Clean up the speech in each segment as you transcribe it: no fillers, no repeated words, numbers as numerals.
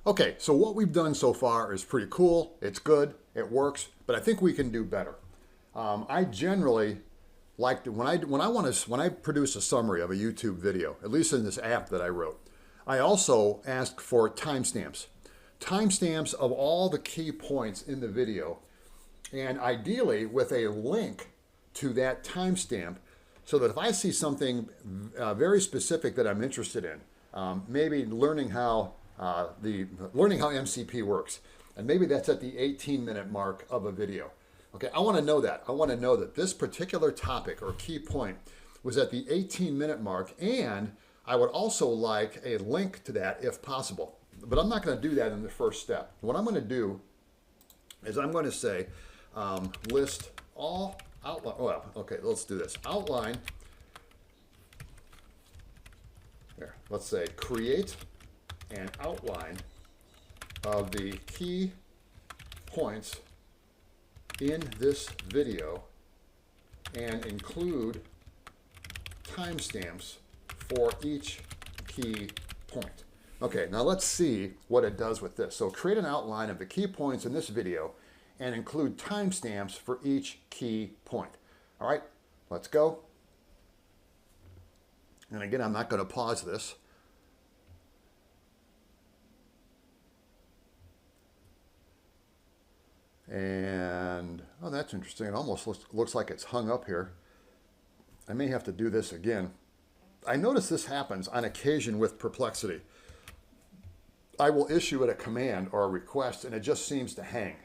Okay, so what we've done so far is pretty cool. It's good, it works, but I think we can do better. I generally like to, when I produce a summary of a YouTube video, at least in this app that I wrote, I also ask for timestamps. Timestamps of all the key points in the video, and ideally with a link to that timestamp, so that if I see something very specific that I'm interested in, maybe learning how MCP works, and maybe that's at the 18-minute mark of a video. Okay, I want to know that. I want to know that this particular topic or key point was at the 18-minute mark, and I would also like a link to that if possible. But I'm not going to do that in the first step. What I'm going to do is I'm going to say list all outline. Well, okay, let's do this. Outline. Here, let's say create an outline of the key points in this video and include timestamps for each key point. Okay, now let's see what it does with this. So create an outline of the key points in this video and include timestamps for each key point. All right, let's go. And again, I'm not going to pause this. And, oh, that's interesting. It almost looks like it's hung up here. I may have to do this again. I notice this happens on occasion with Perplexity. I will issue it a command or a request and it just seems to hang.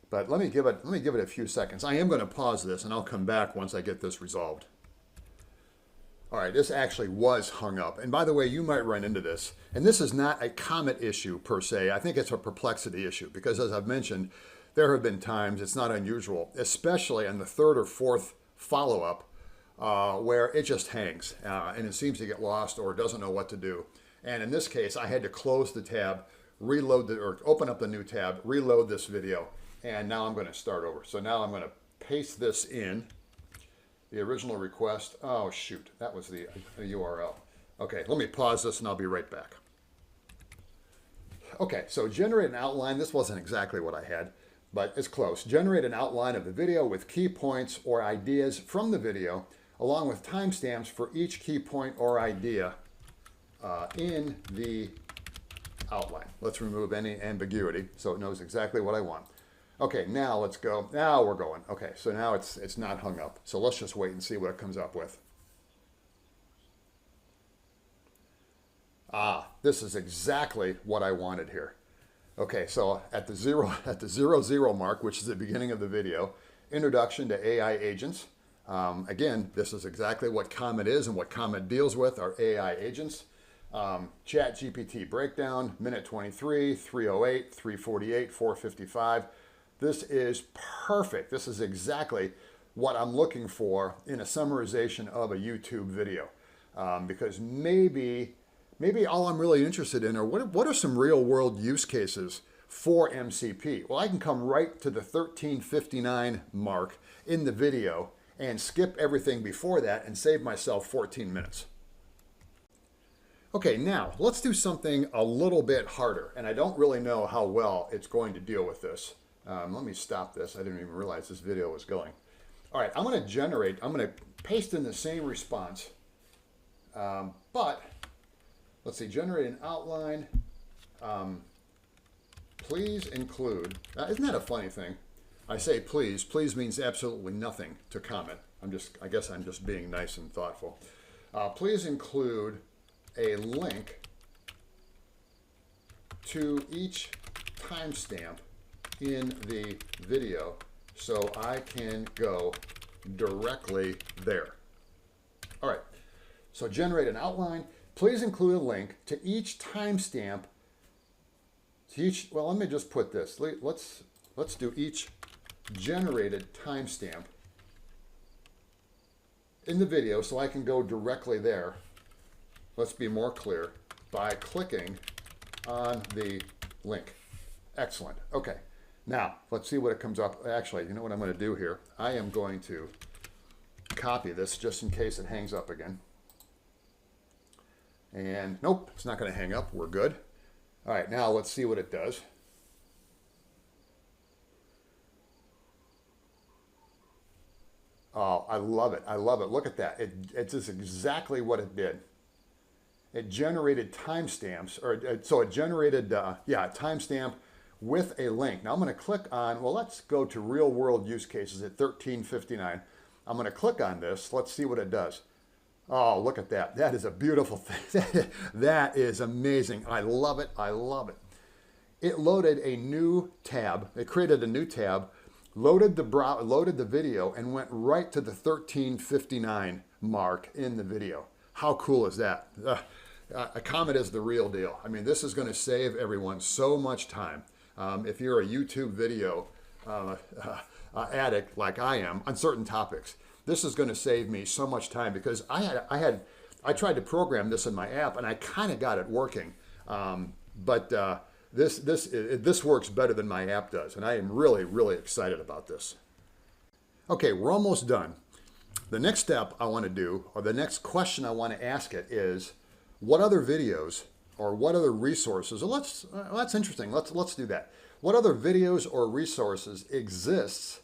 But let me give it a few seconds. I am going to pause this and I'll come back once I get this resolved. All right, this actually was hung up. And by the way, you might run into this. And this is not a Comet issue per se. I think it's a Perplexity issue because, as I've mentioned, there have been times, it's not unusual, especially on the third or fourth follow-up, where it just hangs and it seems to get lost or doesn't know what to do. And in this case, I had to close the tab, or open up the new tab, reload this video, and now I'm going to start over. So now I'm going to paste this in, the original request. Oh, shoot, that was the URL. Okay, let me pause this and I'll be right back. Okay, so generate an outline. This wasn't exactly what I had, but it's close. Generate an outline of the video with key points or ideas from the video, along with timestamps for each key point or idea in the outline. Let's remove any ambiguity so it knows exactly what I want. Okay, now let's go. Now we're going. Okay, so now it's not hung up. So let's just wait and see what it comes up with. Ah, this is exactly what I wanted here. Okay, so at the 0, mark, which is the beginning of the video, introduction to AI agents. Again, this is exactly what Comet is and what Comet deals with, are AI agents. Chat GPT breakdown, minute 23, 308, 348, 455. This is perfect. This is exactly what I'm looking for in a summarization of a YouTube video. Because maybe all I'm really interested in are what are some real world use cases for MCP? Well, I can come right to the 13:59 mark in the video and skip everything before that and save myself 14 minutes. Okay, now let's do something a little bit harder, and I don't really know how well it's going to deal with this. Let me stop this. I didn't even realize this video was going. All right, I'm going to paste in the same response, but let's see, generate an outline. Please include, isn't that a funny thing? I say please. Please means absolutely nothing to Comet. I guess I'm just being nice and thoughtful. Please include a link to each timestamp in the video so I can go directly there. All right, so generate an outline. Please include a link to each timestamp. Well, let me just put this. Let's do each generated timestamp in the video so I can go directly there. Let's be more clear, by clicking on the link. Excellent. Okay. Now, let's see what it comes up. Actually, you know what I'm going to do here? I am going to copy this just in case it hangs up again. And nope, it's not going to hang up. We're good. All right, now let's see what it does. Oh, I love it. I love it. Look at that. It's just exactly what it did. It generated timestamps, so it generated, a timestamp with a link. Now I'm going to click on, well, let's go to real world use cases at 1359. I'm going to click on this. Let's see what it does. Oh, look at that. That is a beautiful thing. That is amazing. I love it. I love it. It loaded a new tab. It created a new tab, loaded the video, and went right to the 1359 mark in the video. How cool is that? A Comet is the real deal. I mean, this is going to save everyone so much time. If you're a YouTube video addict like I am on certain topics, this is going to save me so much time, because I tried to program this in my app and I kind of got it working, but this works better than my app does, and I am really excited about this. Okay, we're almost done. The next step I want to do, or the next question I want to ask it, is what other videos or what other resources, that's interesting, let's do that. What other videos or resources exists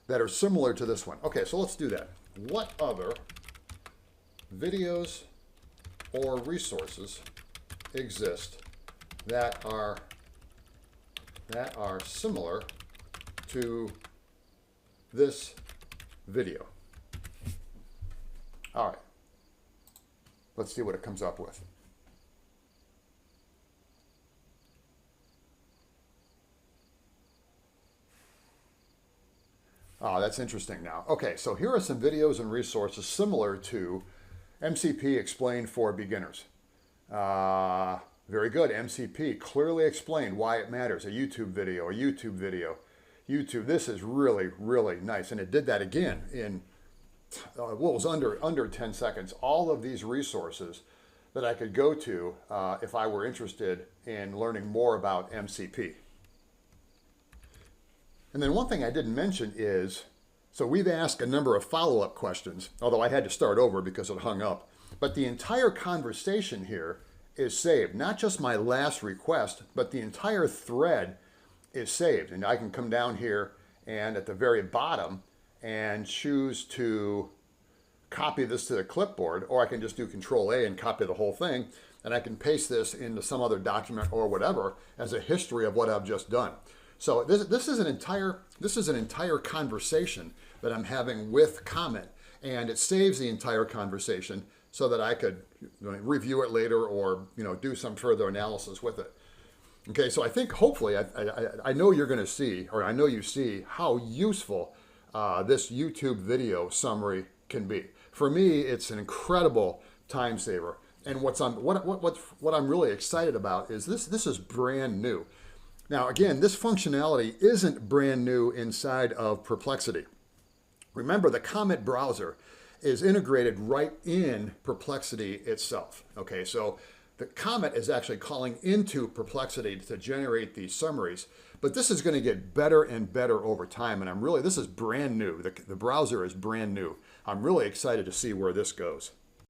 that are similar to this one? Okay, so let's do that. What other videos or resources exist that are similar to this video? All right, let's see what it comes up with. Oh, that's interesting now. Okay, so here are some videos and resources similar to MCP Explained for Beginners. Very good. MCP, clearly explained why it matters. A YouTube video, YouTube, this is really nice. And it did that again in what was under 10 seconds. All of these resources that I could go to if I were interested in learning more about MCP. And then one thing I didn't mention is, so we've asked a number of follow-up questions, although I had to start over because it hung up. But the entire conversation here is saved. Not just my last request, but the entire thread is saved. And I can come down here and at the very bottom and choose to copy this to the clipboard, or I can just do Control A and copy the whole thing, and I can paste this into some other document or whatever as a history of what I've just done. So this is an entire conversation that I'm having with Comet, and it saves the entire conversation so that I could review it later or do some further analysis with it. Okay, so I think hopefully I know you're going to see, or I know you see how useful this YouTube video summary can be. For me, it's an incredible time saver, and what I'm really excited about is this is brand new. Now, again, this functionality isn't brand new inside of Perplexity. Remember, the Comet browser is integrated right in Perplexity itself. Okay, so the Comet is actually calling into Perplexity to generate these summaries, but this is going to get better and better over time, and this is brand new. The browser is brand new. I'm really excited to see where this goes.